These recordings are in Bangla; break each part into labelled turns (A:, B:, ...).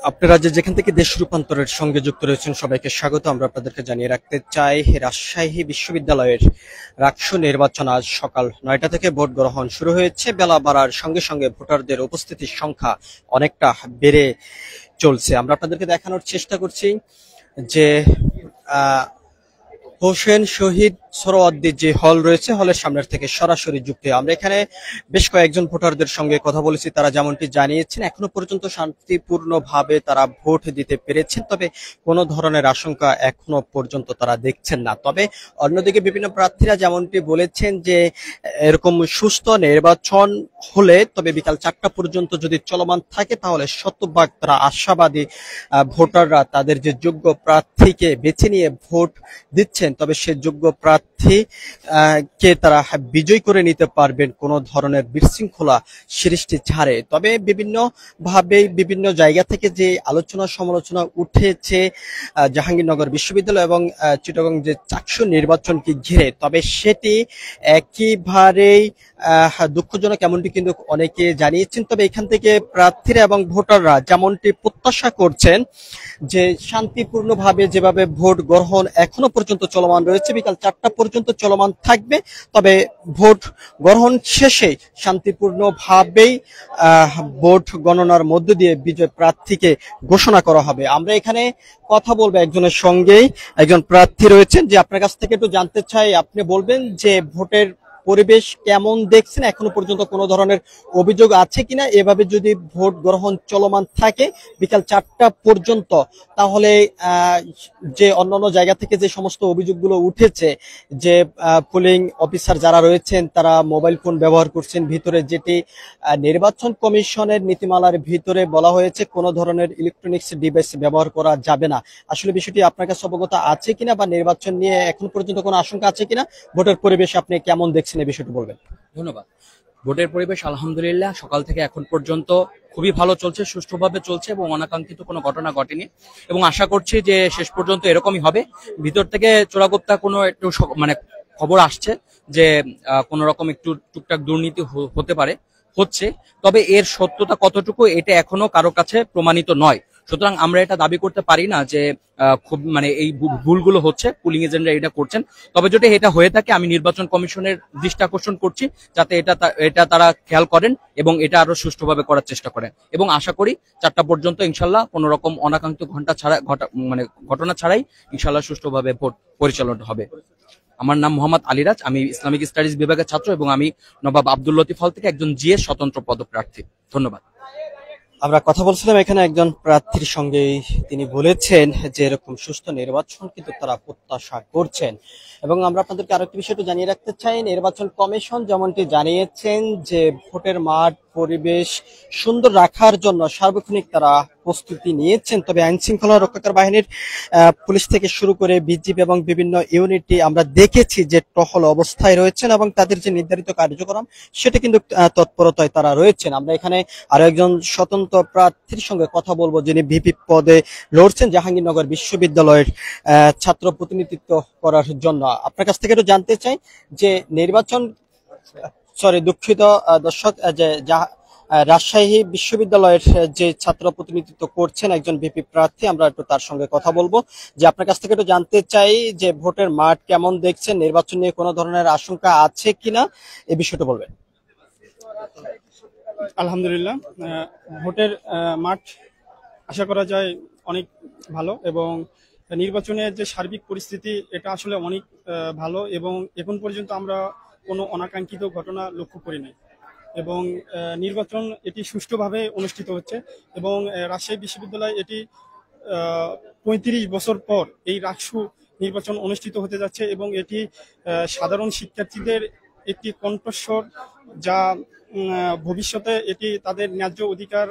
A: আপনারা যেখান থেকে দেশ রূপান্তরের সঙ্গে যুক্ত রয়েছেন সবাইকে স্বাগত। আমরা আপনাদেরকে জানিয়ে রাখতে চাই, রাজশাহী বিশ্ববিদ্যালয়ের রাকসু নির্বাচন আজ সকাল 9টা থেকে ভোট গ্রহণ শুরু হয়েছে। বেলা বাড়ার সঙ্গে সঙ্গে ভোটারদের উপস্থিতির সংখ্যা অনেকটা বেড়ে চলছে। আমরা আপনাদেরকে দেখানোর চেষ্টা করছি যে হোসেন শহীদ সোহরাওয়ার্দী যে হল রয়েছে, হলের সামনের থেকে সরাসরি যুক্ত। আমরা এখানে বেশ কয়েকজন ভোটারদের সঙ্গে কথা বলেছি। তারা যেমনটি জানিয়েছেন, এখনো পর্যন্ত শান্তিপূর্ণভাবে তারা ভোট দিতে পেরেছেন, তবে কোনো ধরনের আশঙ্কা এখনো পর্যন্ত তারা দেখছেন না। তবে অন্যদিকে বিভিন্ন প্রার্থীরা যেমনটি বলেছেন যে এরকম সুস্থ নির্বাচন হলে, তবে বিকাল 4টা পর্যন্ত যদি চলমান থাকে, তাহলে শতভাগ তারা আশাবাদী ভোটাররা তাদের যে যোগ্য প্রার্থীকে বেছে নিয়ে ভোট দিচ্ছেন, তবে সে যোগ্য প্রার্থী কে তারা বিজয় করে নিতে পারবেন কোনো ধরনের বিশৃঙ্খলা সৃষ্টি ছাড়ে। তবে বিভিন্ন ভাবে বিভিন্ন জায়গা থেকে যে আলোচনা সমালোচনা উঠেছে জাহাঙ্গীরনগর বিশ্ববিদ্যালয় এবং চিটাগং যে চাকসু নির্বাচনকে ঘিরে, তবে সেটি একেবারেই দুঃখজনক এমনটি কিন্তু অনেকে জানিয়েছেন। তবে এখান থেকে প্রার্থীরা এবং ভোটাররা যেমনটি প্রত্যাশা করছেন যে শান্তিপূর্ণভাবে যেভাবে ভোট গ্রহণ এখনো পর্যন্ত চলমান রয়েছে, বিকাল 4টা পর্যন্ত চলমান থাকবে। তবে ভোট গ্রহণ শেষে শান্তিপূর্ণভাবেই ভোট গণনার মধ্য দিয়ে বিজয় প্রার্থীকে ঘোষণা করা হবে। আমরা এখানে কথা বলবো একজনের সঙ্গেই, একজন প্রার্থী রয়েছেন, যে আপনার কাছ থেকে একটু জানতে চাই, আপনি বলবেন যে ভোটের পরিবেশ কেমন দেখছেন, এখনো পর্যন্ত কোনো ধরনের অভিযোগ আছে কিনা? এভাবে যদি ভোট গ্রহণ চলমান থাকে বিকাল 4টা পর্যন্ত, তাহলে যে অন্যান্য জায়গা থেকে যে সমস্ত অভিযোগগুলো উঠেছে যে পোলিং অফিসার যারা রয়েছেন তারা মোবাইল ফোন ব্যবহার করছেন ভিতরে, যেটি নির্বাচন কমিশনের নীতিমালার ভিতরে বলা হয়েছে কোনো ধরনের ইলেকট্রনিক্স ডিভাইস ব্যবহার করা যাবে না। আসলে বিষয়টি আপনার কাছে অবগত আছে কিনা, বা নির্বাচন নিয়ে এখন পর্যন্ত কোনো আশঙ্কা আছে কিনা? ভোটের পরিবেশ আপনি কেমন দেখছেন, এই বিষয়টি বলবেন।
B: ধন্যবাদ। ভোটের পরিবেশ আলহামদুলিল্লাহ সকাল থেকে এখন পর্যন্ত খুবই ভালো চলছে, সুষ্ঠুভাবে চলছে এবং অনাকাঙ্ক্ষিত কোনো ঘটনা ঘটেনি এবং আশা করছি যে শেষ পর্যন্ত এরকমই হবে। ভিতর থেকে চোরাগোপ্তা কোনো একটু মানে খবর আসছে যে কোনো রকম একটু টুকটাক দুর্নীতি হতে পারে, হচ্ছে, তবে এর সত্যতা কতটুকু এটা এখনো কারো কাছে প্রমাণিত নয়। সুতরাং আমরা এটা দাবি করতে পারি না যে খুব মানে এই ভুলগুলো হচ্ছে, পুলিং এজেন্টরা এটা করছেন। তবে যদি এটা হয়ে থাকে, আমি নির্বাচন কমিশনের দৃষ্টি আকর্ষণ করছি যাতে এটা তারা খেয়াল করেন এবং এটা আরো সুষ্ঠুভাবে করার চেষ্টা করেন, এবং আশা করি 4টা পর্যন্ত ইনশাল্লাহ কোনো রকম অনাকাঙ্ক্ষিত ঘটনা ছাড়াই ইনশাল্লাহ সুষ্ঠুভাবে ভোট পরিচালনা হবে। আমার নাম মোহাম্মদ আলিরাজ, আমি ইসলামিক স্টাডিজ বিভাগের ছাত্র এবং আমি নবাব আব্দুল লতিফ হল থেকে একজন জিএস স্বতন্ত্র পদপ্রার্থী। ধন্যবাদ।
A: আমরা কথা বলছিলাম এখানে একজন প্রার্থীর সঙ্গে, তিনি বলেছেন যে এরকম সুস্থ নির্বাচন কিন্তু তারা প্রত্যাশা করছেন। এবং আমরা আপনাদেরকে আরেকটি বিষয়টা জানিয়ে রাখতে চাই, নির্বাচন কমিশন যেমনটি জানিয়েছেন যে ভোটের মাঠ পরিবেশ সুন্দর রাখার জন্য সার্বক্ষণিক তারা প্রস্তুতি নিয়েছেন। তবে আইন শৃঙ্খলা রক্ষাকারী বাহিনীর পুলিশ থেকে শুরু করে বিজিবি এবং বিভিন্ন ইউনিটি আমরা দেখেছি যে টহল অবস্থায় রয়েছেন এবং তাদের যে নির্ধারিত কার্যক্রম সেটা কিন্তু তৎপরতায় তারা রয়েছেন। আমরা এখানে আরো একজন স্বতন্ত্র প্রার্থীর সঙ্গে কথা বলবো, যিনি ভিপি পদে লড়ছেন জাহাঙ্গীরনগর বিশ্ববিদ্যালয়ের ছাত্র প্রতিনিধিত্ব করার জন্য। আপনার কাছ থেকে একটু জানতে চাই যে নির্বাচন দুঃখিত দর্শক, যে রাজশাহী বিশ্ববিদ্যালয়ের যে ছাত্র প্রতিনিধিত্ব করছেন একজন ভিপি প্রার্থী, আমরা একটু তার সঙ্গে কথা বলবো। যে আপনার কাছ থেকে একটু জানতে চাই যে ভোটের মাঠ কেমন দেখছেন, নির্বাচন নিয়ে কোনো ধরনের আশঙ্কা আছে কিনা, এই বিষয়টা বলবেন।
C: আলহামদুলিল্লাহ, ভোটের মাঠ আশা করা যায় অনেক ভালো এবং নির্বাচনের যে সার্বিক পরিস্থিতি এটা আসলে অনেক ভালো এবং এখন পর্যন্ত আমরা কোনো অনাকাঙ্ক্ষিত ঘটনা লক্ষ্য করি নাই এবং নির্বাচন এটি সুষ্ঠুভাবে অনুষ্ঠিত হচ্ছে এবং রাজশাহী বিশ্ববিদ্যালয় এটি ৩৫ বছর পর এই রাকসু নির্বাচন অনুষ্ঠিত হতে যাচ্ছে এবং এটি সাধারণ শিক্ষার্থীদের একটি কণ্ঠস্বর, যা ভবিষ্যতে এটি তাদের ন্যায্য অধিকার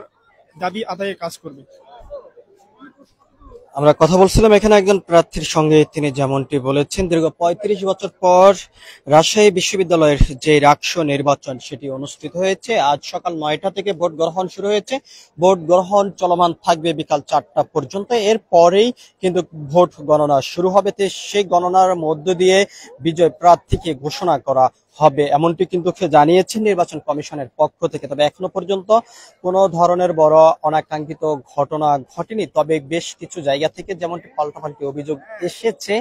C: দাবি আদায়ে কাজ করবে।
A: আমরা কথা বলছিলাম এখানে একজন প্রার্থীর সঙ্গে, তিনি যেমনটি বলেছেন দীর্ঘ ৩৫ বছর পর রাজশাহী বিশ্ববিদ্যালয়ের যে রাকসু নির্বাচন সেটি অনুষ্ঠিত হয়েছে। আজ সকাল 9টা থেকে ভোট গ্রহণ শুরু হয়েছে, ভোট গ্রহণ চলমান থাকবে বিকাল 4টা পর্যন্ত। এরপরেই কিন্তু ভোট গণনা শুরু হবে, সেই গণনার মধ্য দিয়ে বিজয় প্রার্থীকে ঘোষণা করা হবে এমনটি কিন্তু জানিয়েছেন নির্বাচন কমিশনের পক্ষ থেকে। তবে এখনো পর্যন্ত কোনো ধরনের বড় অনাকাঙ্ক্ষিত ঘটনা ঘটেনি। তবে বেশ কিছু জায়গা থেকে যেমনটি পাল্টাপাল্টি অভিযোগ এসেছে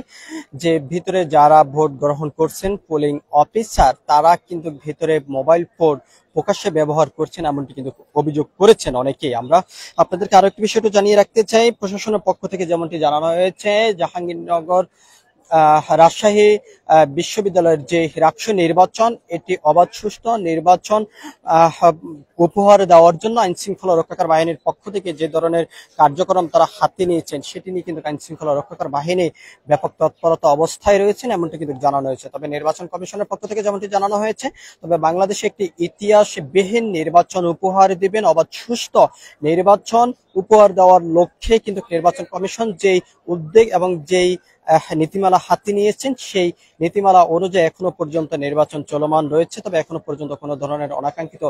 A: যে ভিতরে যারা ভোট গ্রহণ করছেন পোলিং অফিসার তারা কিন্তু ভিতরে মোবাইল ফোন প্রকাশ্যে ব্যবহার করছেন এমনটি কিন্তু অভিযোগ করেছেন অনেকেই। আমরা আপনাদেরকে আরো একটি বিষয়টা জানিয়ে রাখতে চাই, প্রশাসনের পক্ষ থেকে যেমনটি জানানো হয়েছে জাহাঙ্গীরনগর রাজশাহী বিশ্ববিদ্যালয়ের যে রাষ্ট্র নির্বাচন এটি অবাধ সুষ্ঠু নির্বাচন উপহার দেওয়ার জন্য আইন শৃঙ্খলা রক্ষাকার বাহিনীর পক্ষ থেকে যে ধরনের কার্যক্রম তারা হাতে নিয়েছেন সেটি নিয়ে কিন্তু আইন শৃঙ্খলা রক্ষাকার বাহিনী ব্যাপক তৎপরতা অবস্থায় রয়েছেন এমনটি কিন্তু জানানো হয়েছে। তবে নির্বাচন কমিশনের পক্ষ থেকে যেমনটি জানানো হয়েছে, তবে বাংলাদেশে একটি ইতিহাসবিহীন নির্বাচন উপহার দিবেন, অবাধ সুষ্ঠু নির্বাচন উপহার দেওয়ার লক্ষ্যে কিন্তু নির্বাচন কমিশন যেই উদ্যোগ এবং যেই নীতিমালা হাতে নিয়েছেন সেই নীতিমালা অনুযায়ী এখনো পর্যন্ত নির্বাচন চলমান রয়েছে। তবে এখনো পর্যন্ত কোনো ধরনের অনাকাঙ্ক্ষিত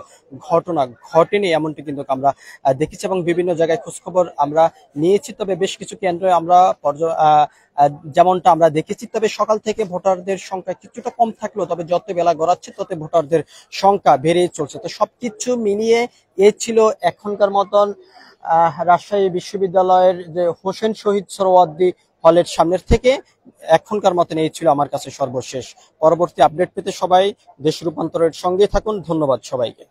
A: ঘটনা ঘটেনি এমনটি কিন্তু আমরা দেখেছি এবং বিভিন্ন জায়গায় খোঁজখবর আমরা নিয়েছি। তবে বেশ কিছু কেন্দ্রে আমরা যেমনটা আমরা দেখেছি, তবে সকাল থেকে ভোটারদের সংখ্যা কিছুটা কম থাকলেও তবে যত বেলা গড়াচ্ছে তত ভোটারদের সংখ্যা বেড়েই চলছে। তো সবকিছু মিলিয়ে এ ছিল এখনকার মতন রাজশাহী বিশ্ববিদ্যালয়ের যে হোসেন শহীদ সোহরাওয়ার্দী হলের সামনের থেকে এখনকার মতন এই ছিল আমার কাছে সর্বশেষ। পরবর্তী আপডেট পেতে সবাই দেশ রূপান্তরের সঙ্গে থাকুন। ধন্যবাদ সবাইকে।